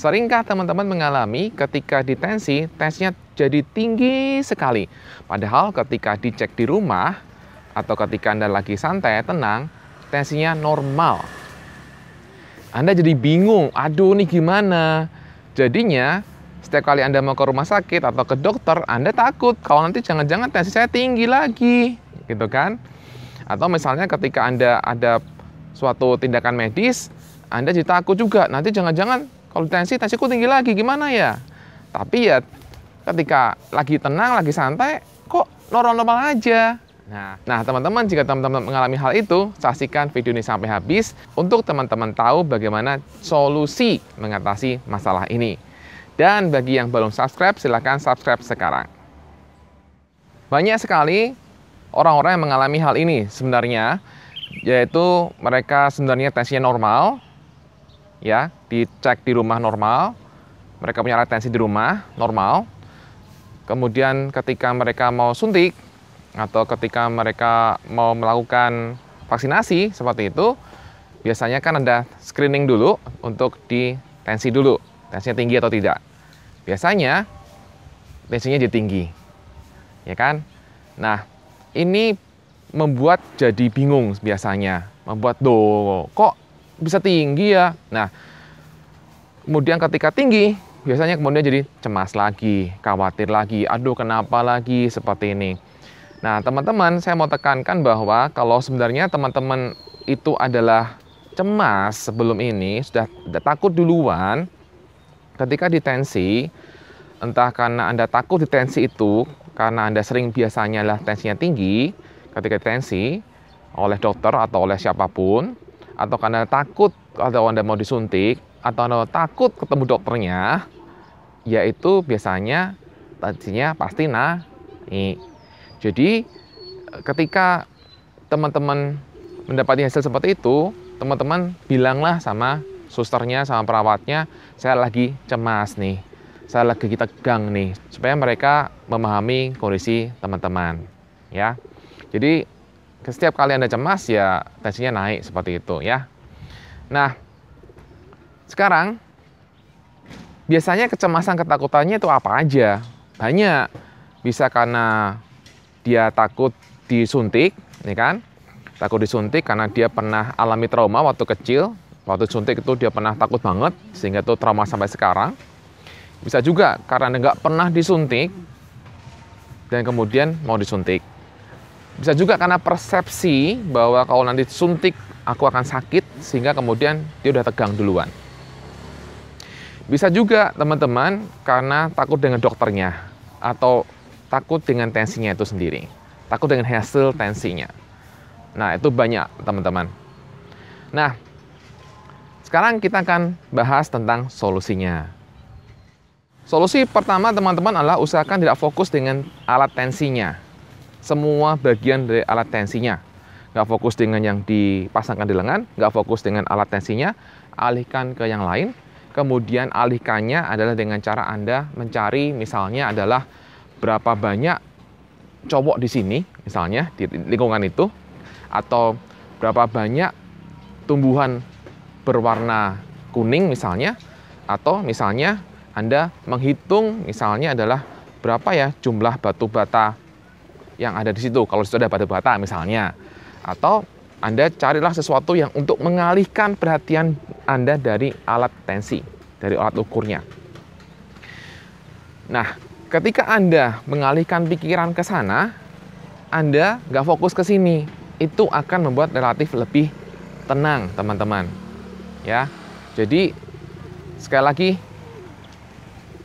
Seringkah teman-teman mengalami ketika ditensi, tensinya jadi tinggi sekali. Padahal ketika dicek di rumah atau ketika Anda lagi santai, tenang, tensinya normal. Anda jadi bingung, aduh nih gimana? Jadinya setiap kali Anda mau ke rumah sakit atau ke dokter, Anda takut kalau nanti jangan-jangan tensi saya tinggi lagi, gitu kan? Atau misalnya ketika Anda ada suatu tindakan medis, Anda jadi takut juga, nanti jangan-jangan kalau tensiku tinggi lagi, gimana ya? Tapi ya ketika lagi tenang, lagi santai, kok normal-normal aja. Nah teman-teman, jika teman-teman mengalami hal itu, saksikan video ini sampai habis untuk teman-teman tahu bagaimana solusi mengatasi masalah ini. Dan bagi yang belum subscribe, silahkan subscribe sekarang. Banyak sekali orang-orang yang mengalami hal ini sebenarnya, yaitu mereka sebenarnya tensinya normal, ya, dicek di rumah normal, mereka punya alat tensi di rumah normal. Kemudian ketika mereka mau suntik atau ketika mereka mau melakukan vaksinasi seperti itu, biasanya kan ada screening dulu untuk di tensi dulu, tensinya tinggi atau tidak. Biasanya tensinya jadi tinggi, ya kan? Nah, ini membuat jadi bingung biasanya, membuat kok bisa tinggi ya. Nah, kemudian ketika tinggi, biasanya kemudian jadi cemas lagi, khawatir lagi, aduh kenapa lagi seperti ini. Nah, teman-teman, saya mau tekankan bahwa kalau sebenarnya teman-teman itu adalah cemas sebelum ini, sudah takut duluan, ketika ditensi, entah karena Anda takut ditensi itu, karena Anda sering biasanya lah tensinya tinggi, ketika ditensi oleh dokter atau oleh siapapun, atau karena takut atau Anda mau disuntik, atau Anda takut ketemu dokternya, yaitu biasanya tensinya pasti naik. Jadi ketika teman-teman mendapati hasil seperti itu, teman-teman bilanglah sama susternya, sama perawatnya, saya lagi cemas nih, saya lagi tegang nih, supaya mereka memahami kondisi teman-teman, ya. Jadi setiap kali Anda cemas, ya tensinya naik seperti itu, ya. Nah, sekarang biasanya kecemasan, ketakutannya itu apa aja? Banyak. Bisa karena dia takut disuntik, ya kan? Takut disuntik karena dia pernah alami trauma waktu kecil. Waktu disuntik itu dia pernah takut banget, sehingga itu trauma sampai sekarang. Bisa juga karena nggak pernah disuntik, dan kemudian mau disuntik. Bisa juga karena persepsi bahwa kalau nanti disuntik, aku akan sakit, sehingga kemudian dia udah tegang duluan. Bisa juga teman-teman karena takut dengan dokternya, atau takut dengan tensinya itu sendiri, takut dengan hasil tensinya. Nah, itu banyak teman-teman. Nah, sekarang kita akan bahas tentang solusinya. Solusi pertama teman-teman adalah usahakan tidak fokus dengan alat tensinya. Semua bagian dari alat tensinya. Nggak fokus dengan yang dipasangkan di lengan, nggak fokus dengan alat tensinya, alihkan ke yang lain. Kemudian alihkannya adalah dengan cara Anda mencari, misalnya adalah berapa banyak cowok di sini, misalnya di lingkungan itu, atau berapa banyak tumbuhan berwarna kuning misalnya, atau misalnya Anda menghitung misalnya adalah berapa ya jumlah batu bata yang ada di situ, kalau sudah ada batu bata misalnya. Atau Anda carilah sesuatu yang untuk mengalihkan perhatian Anda dari alat tensi, dari alat ukurnya. Nah, ketika Anda mengalihkan pikiran ke sana, Anda nggak fokus ke sini. Itu akan membuat relatif lebih tenang, teman-teman. Ya, jadi sekali lagi,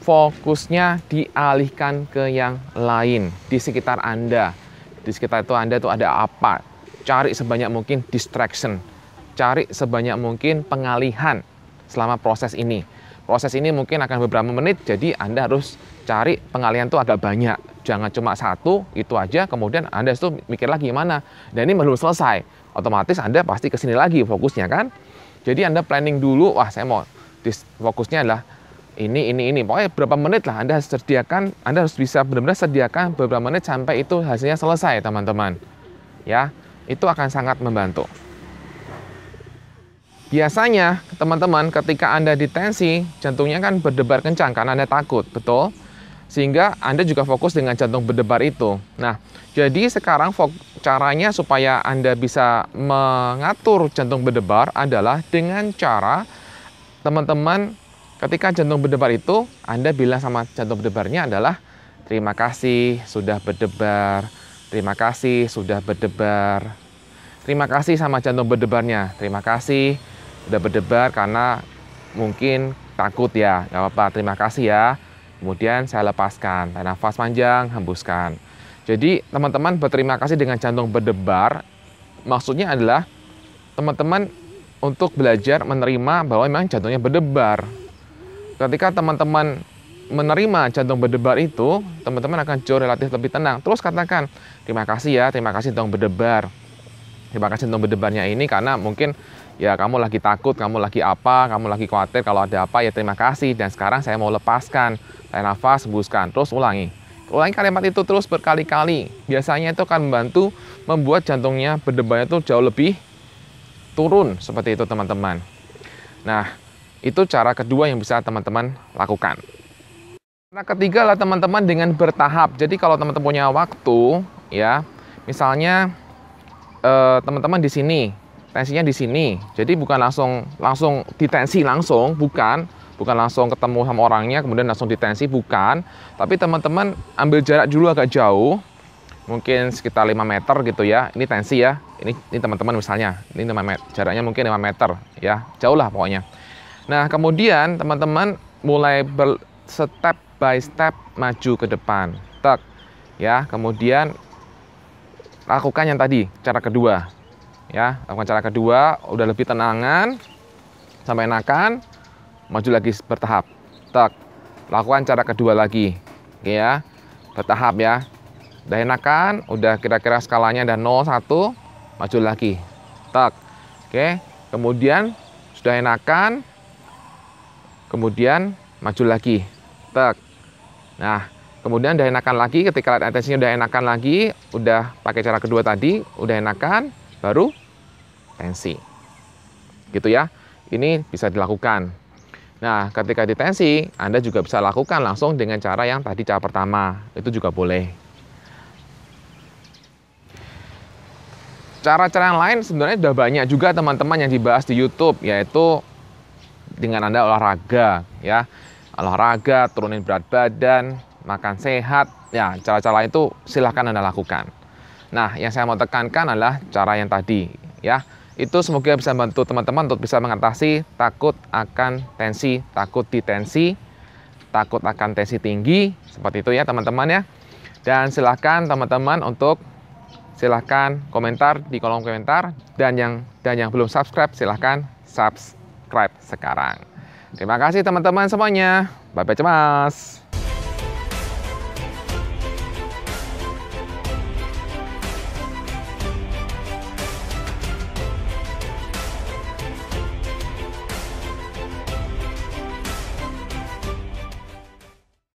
fokusnya dialihkan ke yang lain di sekitar Anda. Di sekitar itu Anda tuh ada apa? Cari sebanyak mungkin distraction, cari sebanyak mungkin pengalihan selama proses ini. Proses ini mungkin akan beberapa menit, jadi Anda harus cari pengalihan itu agak banyak. Jangan cuma satu, itu aja, kemudian Anda itu mikir lagi gimana. Dan ini belum selesai, otomatis Anda pasti kesini lagi fokusnya kan. Jadi Anda planning dulu, wah saya mau fokusnya adalah ini. Pokoknya berapa menit lah Anda harus sediakan, Anda harus bisa benar-benar sediakan beberapa menit sampai itu hasilnya selesai teman-teman. Ya, itu akan sangat membantu. Biasanya, teman-teman, ketika Anda ditensi, jantungnya kan berdebar kencang karena Anda takut, betul? Sehingga Anda juga fokus dengan jantung berdebar itu. Nah, jadi sekarang caranya supaya Anda bisa mengatur jantung berdebar adalah dengan cara teman-teman ketika jantung berdebar itu, Anda bilang sama jantung berdebarnya adalah terima kasih sudah berdebar, terima kasih sudah berdebar. Terima kasih sama jantung berdebarnya, terima kasih udah berdebar karena mungkin takut ya, nggak apa-apa, terima kasih ya. Kemudian saya lepaskan, tarik nafas panjang, hembuskan. Jadi teman-teman berterima kasih dengan jantung berdebar, maksudnya adalah teman-teman untuk belajar menerima bahwa memang jantungnya berdebar. Ketika teman-teman menerima jantung berdebar itu, teman-teman akan jauh relatif lebih tenang. Terus katakan, terima kasih ya, terima kasih jantung berdebar. Terima kasih jantung berdebarnya ini karena mungkin ya kamu lagi takut, kamu lagi apa, kamu lagi khawatir kalau ada apa ya terima kasih. Dan sekarang saya mau lepaskan, tarik nafas, hembuskan, terus ulangi. Ulangi kalimat itu terus berkali-kali. Biasanya itu akan membantu membuat jantungnya berdebarnya itu jauh lebih turun seperti itu teman-teman. Nah, itu cara kedua yang bisa teman-teman lakukan. Nah, ketiga lah teman-teman dengan bertahap. Jadi kalau teman-teman punya waktu, ya, misalnya teman-teman di sini, tensinya di sini. Jadi bukan langsung ditensi langsung, bukan langsung ketemu sama orangnya kemudian langsung ditensi, bukan. Tapi teman-teman ambil jarak dulu agak jauh, mungkin sekitar 5 meter gitu ya. Ini tensi ya. Ini teman-teman misalnya, ini jaraknya mungkin 5 meter ya, jauh lah pokoknya. Nah, kemudian teman-teman mulai step by step maju ke depan. Tek. Ya, kemudian lakukan yang tadi, cara kedua. Ya, lakukan cara kedua, udah lebih tenangan, sampai enakan, maju lagi bertahap. Tek. Lakukan cara kedua lagi. Oke ya, bertahap ya. Udah enakan, udah kira-kira skalanya ada 0, 1, maju lagi. Tek. Oke, kemudian sudah enakan, kemudian maju lagi. Tek. Nah, kemudian udah enakan lagi, ketika lihat tensinya udah enakan lagi, udah pakai cara kedua tadi, udah enakan, baru tensi. Gitu ya, ini bisa dilakukan. Nah, ketika ditensi, Anda juga bisa lakukan langsung dengan cara yang tadi, cara pertama. Itu juga boleh. Cara-cara yang lain sebenarnya sudah banyak juga teman-teman yang dibahas di YouTube, yaitu dengan Anda olahraga, ya. Olahraga, turunin berat badan, makan sehat, ya cara-cara itu silahkan Anda lakukan. Nah, yang saya mau tekankan adalah cara yang tadi, ya. Itu semoga bisa membantu teman-teman untuk bisa mengatasi takut akan tensi, takut ditensi, takut akan tensi tinggi, seperti itu ya teman-teman ya. Dan silahkan teman-teman untuk silahkan komentar di kolom komentar, dan yang belum subscribe silahkan subscribe sekarang. Terima kasih teman-teman semuanya. Bye-bye cemas.